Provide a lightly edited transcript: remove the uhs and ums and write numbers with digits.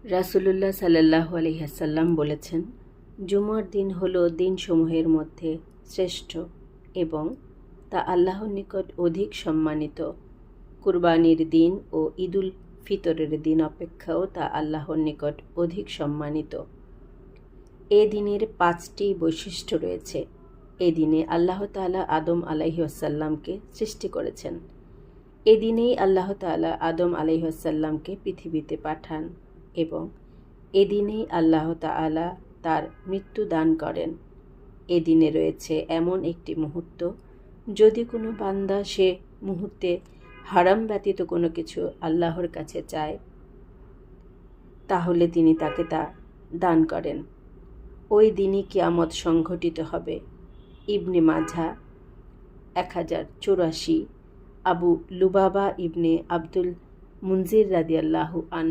রাসূলুল্লাহ সাল্লাল্লাহু আলাইহি ওয়াসাল্লাম বলেছেন, জুমার দিন হলো দিনসমূহের মধ্যে শ্রেষ্ঠ এবং তা আল্লাহর নিকট অধিক সম্মানিত। কুরবানির দিন ও ঈদুল ফিতরের দিন অপেক্ষাও তা আল্লাহর নিকট অধিক সম্মানিত। এ দিনের 5টি বৈশিষ্ট্য রয়েছে। এ দিনে আল্লাহ তাআলা আদম আলাইহিস সালামকে সৃষ্টি করেছেন। এ দিনেই আল্লাহ তাআলা আদম আলাইহিস সালামকে পৃথিবীতে পাঠান এবং এ দিনেই আল্লাহ তাআলা তার মৃত্যু দান করেন। এ দিনে রয়েছে এমন একটি মুহূর্ত, যদি কোনো বান্দা সে মুহূর্তে হারাম ব্যতীত কোনো কিছু আল্লাহর কাছে চায়, তাহলে তিনি তাকে তা দান করেন। ওই দিনই কিয়ামত সংঘটিত হবে। ইবনে মাজাহ 1084, আবু লুবাবা ইবনে আব্দুল মুনজির রাদিয়াল্লাহু আনহু।